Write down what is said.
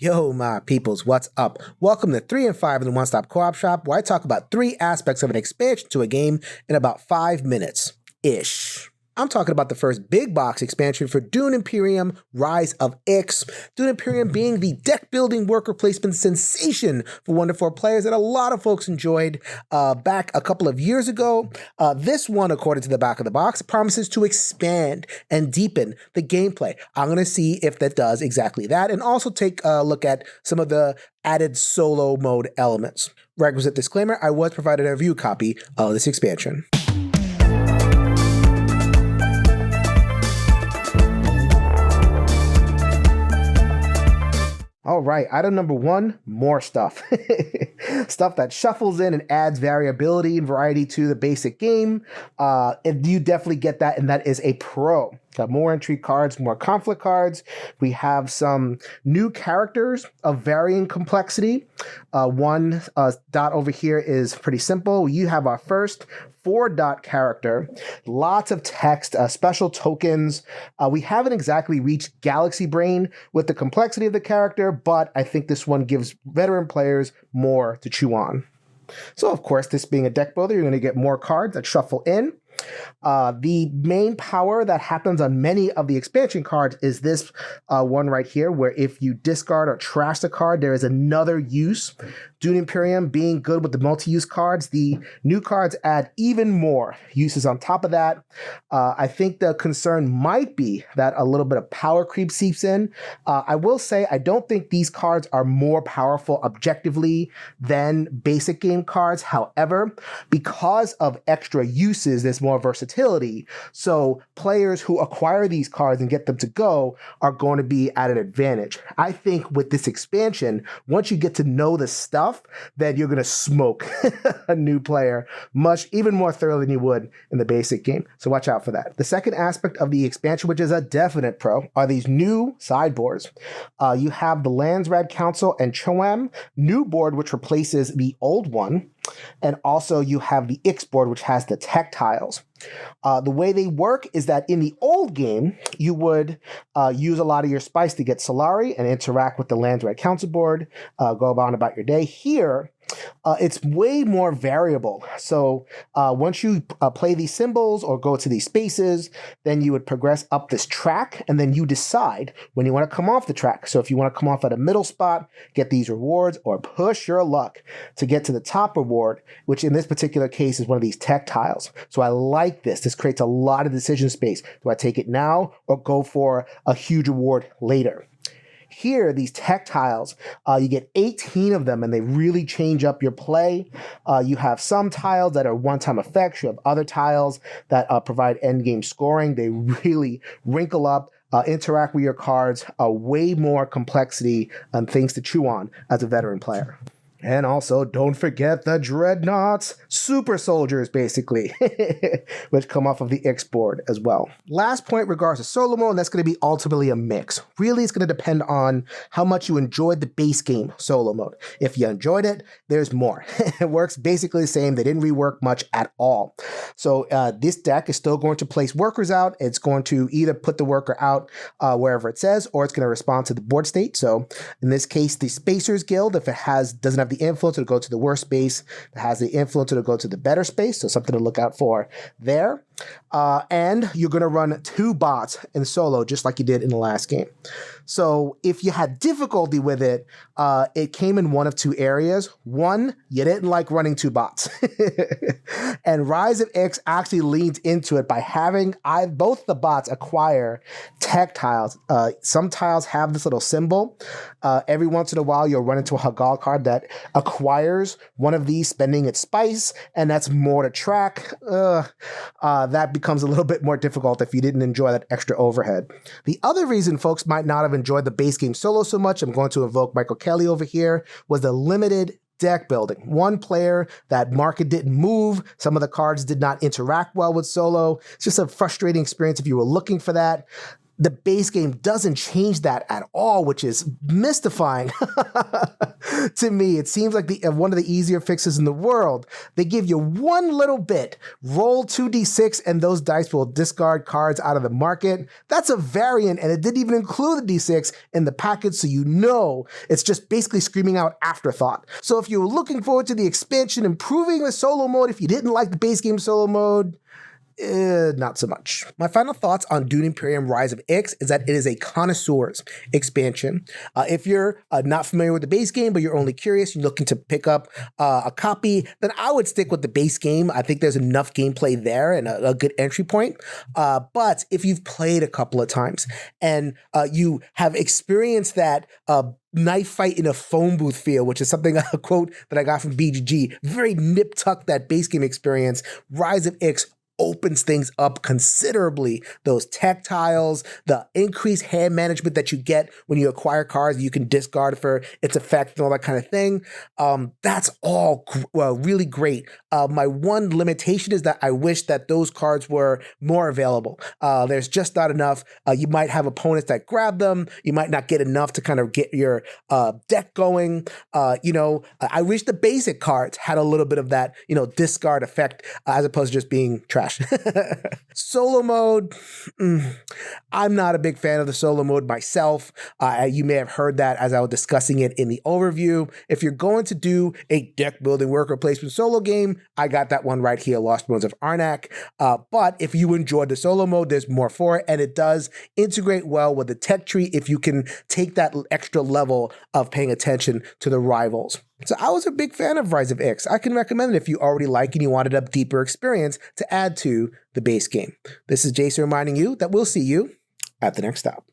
Yo, my peoples, what's up? Welcome to 3 and 5 in the One Stop Co-op Shop, where I talk about 3 aspects of an expansion to a game in about 5 minutes-ish. I'm talking about the first big box expansion for Dune Imperium, Rise of X. Dune Imperium being the deck-building worker placement sensation for 1-4 players that a lot of folks enjoyed back a couple of years ago. This one, according to the back of the box, promises to expand and deepen the gameplay. I'm going to see if that does exactly that, and also take a look at some of the added solo mode elements. Requisite disclaimer, I was provided a review copy of this expansion. All right, item number 1, more stuff. Stuff that shuffles in and adds variability and variety to the basic game. And you definitely get that, and that is a pro. Got more entry cards, more conflict cards. We have some new characters of varying complexity. One dot over here is pretty simple. You have our first 4-dot character, lots of text, special tokens. We haven't exactly reached Galaxy Brain with the complexity of the character, but I think this one gives veteran players more to chew on. So, of course, this being a deck builder, you're going to get more cards that shuffle in. The main power that happens on many of the expansion cards is this one right here, where if you discard or trash the card, there is another use. Dune Imperium being good with the multi-use cards, the new cards add even more uses on top of that. I think the concern might be that a little bit of power creep seeps in. I will say I don't think these cards are more powerful objectively than basic game cards. However, because of extra uses, there's more versatility. So players who acquire these cards and get them to go are going to be at an advantage. I think with this expansion, once you get to know the stuff, then you're going to smoke a new player even more thoroughly than you would in the basic game. So watch out for that. The second aspect of the expansion, which is a definite pro, are these new sideboards. You have the Landsrad Council and Choam new board, which replaces the old one. And also you have the X board, which has the tech tiles. The way they work is that in the old game, you would use a lot of your spice to get Solari and interact with the Landsrad Council board, go about your day. Here, it's way more variable. So once you play these symbols or go to these spaces, then you would progress up this track, and then you decide when you want to come off the track. So if you want to come off at a middle spot, get these rewards, or push your luck to get to the top reward, which in this particular case is one of these tech tiles. So I like this. This creates a lot of decision space. Do I take it now or go for a huge reward later? Here, these tech tiles, you get 18 of them, and they really change up your play. You have some tiles that are one-time effects. You have other tiles that provide endgame scoring. They really wrinkle up, interact with your cards, way more complexity and things to chew on as a veteran player. And also, don't forget the Dreadnoughts, super soldiers, basically, which come off of the X board as well. Last point regards to solo mode, and that's going to be ultimately a mix. Really, it's going to depend on how much you enjoyed the base game solo mode. If you enjoyed it, there's more. It works basically the same. They didn't rework much at all. So this deck is still going to place workers out. It's going to either put the worker out wherever it says, or it's going to respond to the board state. So in this case, the Spacers Guild, if it doesn't have the influence, it'll go to the worst space. If it has the influence, it'll go to the better space. So something to look out for there. And you're going to run 2 bots in solo, just like you did in the last game. So if you had difficulty with it, it came in one of 2 areas. One, you didn't like running 2 bots. And Rise of X actually leans into it by having both the bots acquire tech tiles. Some tiles have this little symbol. Every once in a while, you'll run into a Hagal card that acquires one of these, spending its spice, and that's more to track. That becomes a little bit more difficult if you didn't enjoy that extra overhead. The other reason folks might not have enjoyed the base game solo so much, I'm going to invoke Michael Kelly over here, was the limited deck building. One player, that market didn't move. Some of the cards did not interact well with solo. It's just a frustrating experience if you were looking for that. The base game doesn't change that at all, which is mystifying. To me, it seems like one of the easier fixes in the world. They give you one little bit, roll 2d6, and those dice will discard cards out of the market. That's a variant, and it didn't even include the d6 in the package, so you know it's just basically screaming out afterthought. So if you're looking forward to the expansion, improving the solo mode, if you didn't like the base game solo mode, not so much. My final thoughts on Dune Imperium Rise of Ix is that it is a connoisseur's expansion. If you're not familiar with the base game, but you're only curious, you're looking to pick up a copy, then I would stick with the base game. I think there's enough gameplay there and a good entry point. But if you've played a couple of times and you have experienced that knife fight in a phone booth feel, which is something, a quote that I got from BGG, very nip-tuck that base game experience, Rise of Ix opens things up considerably. Those tactiles, the increased hand management that you get when you acquire cards you can discard for its effect and all that kind of thing. That's all really great. My one limitation is that I wish that those cards were more available. There's just not enough. You might have opponents that grab them. You might not get enough to kind of get your deck going. I wish the basic cards had a little bit of that, discard effect as opposed to just being trash. Solo mode, I'm not a big fan of the solo mode myself. You may have heard that as I was discussing it in the overview. If you're going to do a deck building worker placement solo game, I got that one right here, Lost Bones of Arnak. But if you enjoyed the solo mode, there's more for it, and it does integrate well with the tech tree if you can take that extra level of paying attention to the rivals. So I was a big fan of Rise of Ix. I can recommend it if you already like and you wanted a deeper experience to add to the base game. This is Jason reminding you that we'll see you at the next stop.